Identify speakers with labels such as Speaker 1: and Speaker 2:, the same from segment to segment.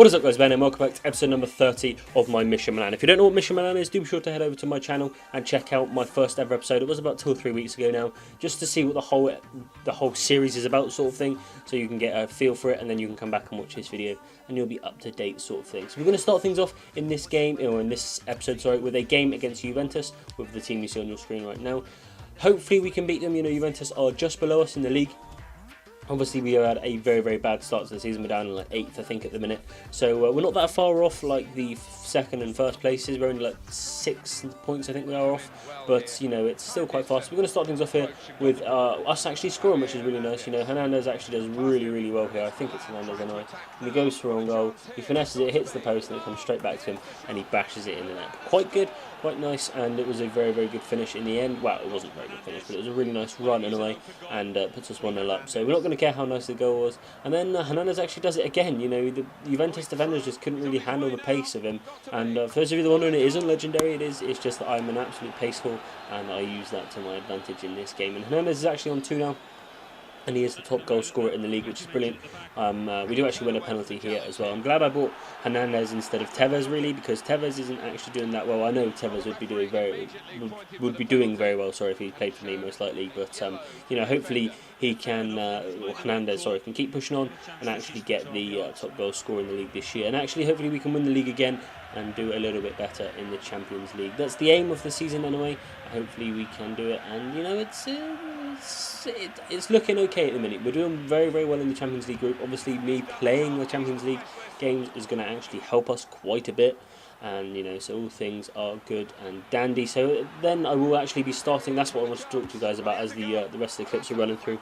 Speaker 1: What is up, guys? Ben and welcome back to episode number 30 of my Mission Milan. If you don't know what Mission Milan is, do be sure to head over to my channel and check out my first ever episode. It was about 2 or 3 weeks ago now, just to see what the whole series is about, sort of thing, so you can get a feel for it, and then you can come back and watch this video and you'll be up to date, sort of thing. So we're going to start things off in this game, or in this episode, sorry, with a game against Juventus, with the team you see on your screen right now. Hopefully we can beat them. You know, Juventus are just below us in the league. Obviously, we had a very bad start to the season. We're down in like 8th, I think, at the minute. So we're not that far off like the second and first places. We're only like 6 points, I think we are off. But, you know, it's still quite fast. We're going to start things off here with us actually scoring, which is really nice. You know, Hernandez actually does really well here. I think it's Hernandez anyway. And he goes for a goal. He finesses it, hits the post, and it comes straight back to him. And he bashes it in the net. Quite good. Quite nice, and it was a very good finish in the end. Well, it wasn't a very good finish, but it was a really nice run in a way, and puts us 1-0 up. So we're not going to care how nice the goal was. And then Hernandez actually does it again. You know, the Juventus defenders just couldn't really handle the pace of him. And for those of you that wondering, it isn't legendary. It's just that I'm an absolute pace whore, and I use that to my advantage in this game. And Hernandez is actually on 2 now. And he is the top goal scorer in the league, which is brilliant. We do actually win a penalty here as well. I'm glad I bought Hernandez instead of Tevez, really, because Tevez isn't actually doing that well. I know Tevez would be doing very well. Sorry, if he played for me, most likely. But you know, hopefully he can, Hernandez, sorry, can keep pushing on and actually get the top goal scorer in the league this year. And actually, hopefully, we can win the league again and do a little bit better in the Champions League. That's the aim of the season anyway. Hopefully, we can do it. And you know, it's looking okay at the minute. We're doing very well in the Champions League group. Obviously, me playing the Champions League games is going to actually help us quite a bit. And, you know, so all things are good and dandy. So then I will actually be starting. That's what I want to talk to you guys about as the rest of the clips are running through.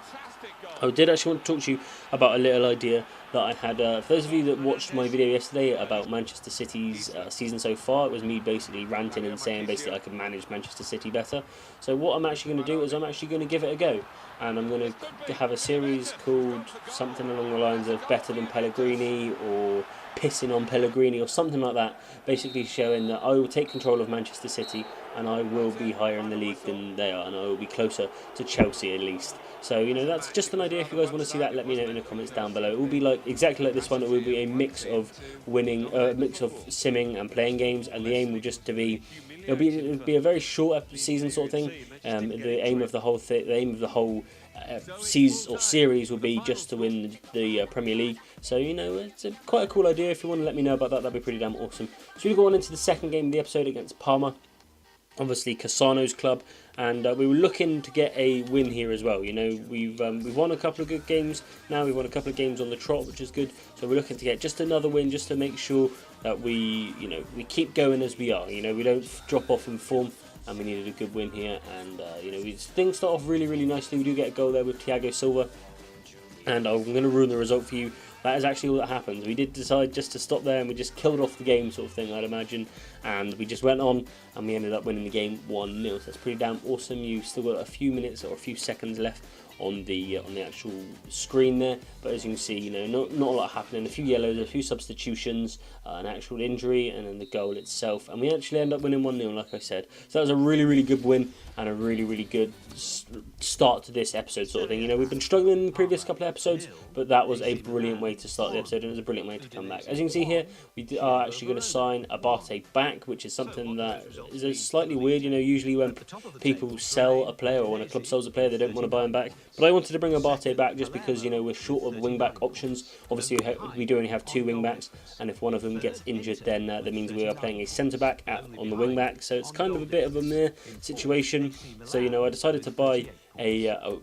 Speaker 1: I did actually want to talk to you about a little idea that I had. For those of you that watched my video yesterday about Manchester City's season so far, it was me basically ranting and saying basically I could manage Manchester City better. So what I'm actually going to do is I'm actually going to give it a go. And I'm going to have a series called something along the lines of Better Than Pellegrini, or Pissing on Pellegrini, or something like that. Basically showing that I will take control of Manchester City and I will be higher in the league than they are, and I will be closer to Chelsea at least. So, you know, that's just an idea. If you guys want to see that, let me know in the comments down below. It will be like exactly like this one. It will be a mix of winning, mix of simming and playing games, and the aim will just to be, it'll be a very short season sort of thing. The aim of the whole season or series will be just to win the Premier League. So, you know, it's quite a cool idea. If you want to let me know about that, that'd be pretty damn awesome. So we go on into the second game of the episode against Parma. Obviously Cassano's club, and we were looking to get a win here as well. You know, we've won a couple of good games now. We've won a couple of games on the trot, which is good. So we're looking to get just another win, just to make sure that we keep going as we are. You know, we don't drop off in form, and we needed a good win here. And you know, things start off really nicely. We do get a goal there with Thiago Silva, and I'm going to ruin the result for you. That is actually all that happens. We did decide just to stop there, and we just killed off the game, sort of thing, I'd imagine. And we just went on, and we ended up winning the game 1-0. So that's pretty damn awesome. You've still got a few minutes or a few seconds left on the actual screen there, but as you can see, you know, not a lot happening. A few yellows, a few substitutions, an actual injury, and then the goal itself, and we actually end up winning 1-0, like I said. So that was a really good win and a really good start to this episode, sort of thing. You know, we've been struggling in the previous couple of episodes, but that was a brilliant way to start the episode, and it was a brilliant way to come back. As you can see here, we are actually going to sign Abate back, which is something that is slightly weird. You know, usually when people sell a player, or when a club sells a player, they don't want to buy him back. But I wanted to bring Abate back just because, you know, we're short of wing-back options. Obviously, we do only have 2 wing-backs, and if one of them gets injured, then that means we are playing a centre-back on the wing-back. So it's kind of a bit of a meh situation. So, you know, I decided to buy a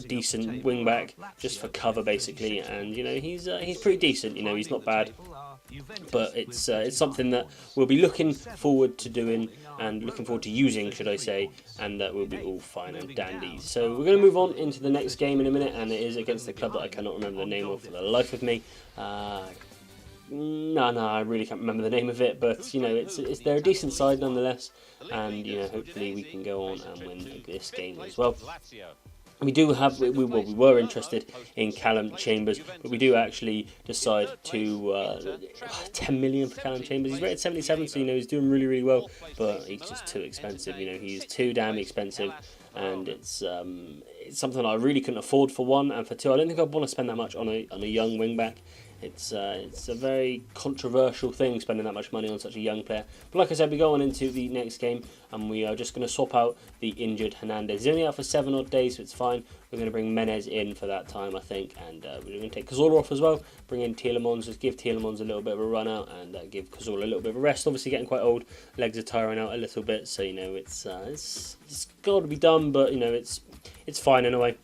Speaker 1: decent wing-back just for cover, basically. And, you know, he's pretty decent. You know, he's not bad. But it's something that we'll be looking forward to doing, and looking forward to using, should I say, and that will be all fine and dandy. So we're going to move on into the next game in a minute, and it is against the club that I cannot remember the name of for the life of me. No, I really can't remember the name of it, but you know, they're a decent side nonetheless, and you know, hopefully we can go on and win this game as well. We were interested in Callum Chambers, but we do actually decide to 10 million for Callum Chambers. He's rated 77, so you know he's doing really well, but he's just too expensive. You know, he's too damn expensive, and it's something I really couldn't afford for one, and for two, I don't think I'd want to spend that much on a young wing back. it's a very controversial thing, spending that much money on such a young player. But like I said, we go on into the next game, and we are just going to swap out the injured Hernandez. He's only out for 7 odd days, so it's fine. We're going to bring Menez in for that time, I think, and we're going to take Cazorla off as well. Bring in Tielemans, just give Tielemans a little bit of a run out, and give Cazorla a little bit of a rest. Obviously, getting quite old, legs are tiring out a little bit, so it's got to be done, but it's fine anyway.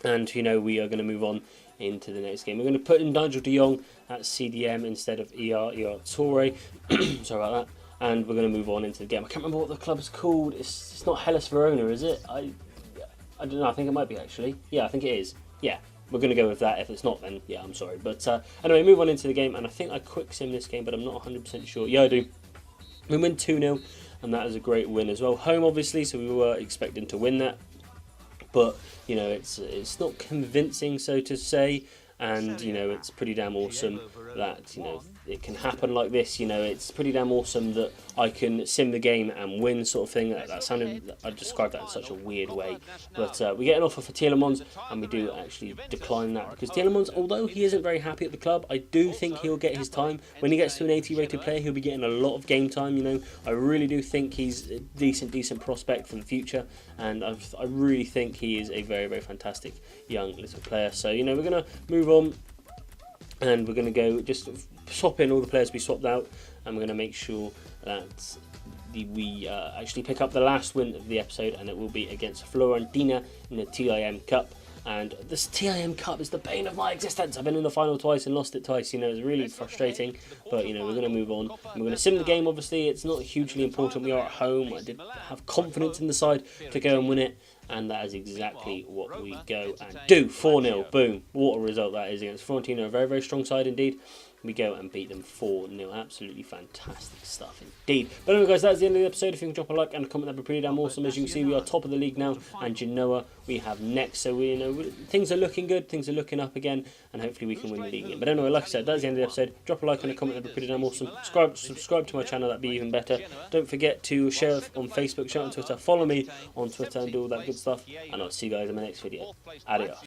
Speaker 1: And we are going to move on into the next game. We're going to put in Nigel de Jong at CDM instead of ER Toure. Sorry about that. And we're going to move on into the game. I can't remember what the club's called. It's not Hellas Verona, is it? I don't know. I think it might be, actually. Yeah, I think it is. Yeah, we're going to go with that. If it's not, then yeah, I'm sorry. But anyway, move on into the game. And I think I quick sim this game, but I'm not 100% sure. Yeah, I do. We win 2-0, and that is a great win as well. Home, obviously, so we were expecting to win that. But it's not convincing, so to say, and it's pretty damn awesome that it can happen like this. It's pretty damn awesome that I can sim the game and win, sort of thing. That sounded, I described that in such a weird way, but we get an offer for Tielemans, and we do actually decline that, because Tielemans, although he isn't very happy at the club, I do think he'll get his time. When he gets to an 80 rated player, he'll be getting a lot of game time. I really do think he's a decent prospect for the future, and I really think he is a very, very fantastic young little player. So we're going to move on, and we're going to go just swap in all the players we swapped out, and we're going to make sure that we actually pick up the last win of the episode, and it will be against Fiorentina in the TIM Cup. And this TIM Cup is the bane of my existence. I've been in the final twice and lost it twice. It's really frustrating. But we're going to move on. We're going to sim the game. Obviously, it's not hugely important. We are at home. I did have confidence in the side to go and win it, and that is exactly what we go and do. 4-0. Boom. What a result that is against Fiorentina. A very, very strong side indeed. We go and beat them 4-0. Absolutely fantastic stuff indeed. But anyway, guys, that's the end of the episode. If you can drop a like and a comment, that'd be pretty damn awesome. As you can see, we are top of the league now, and Genoa we have next. So things are looking good. Things are looking up again, and hopefully we can win the league again. But anyway, like I said, that's the end of the episode. Drop a like and a comment, that'd be pretty damn awesome. Subscribe to my channel, that'd be even better. Don't forget to share on Facebook, share on Twitter, follow me on Twitter, and do all that good stuff. And I'll see you guys in my next video. Adios.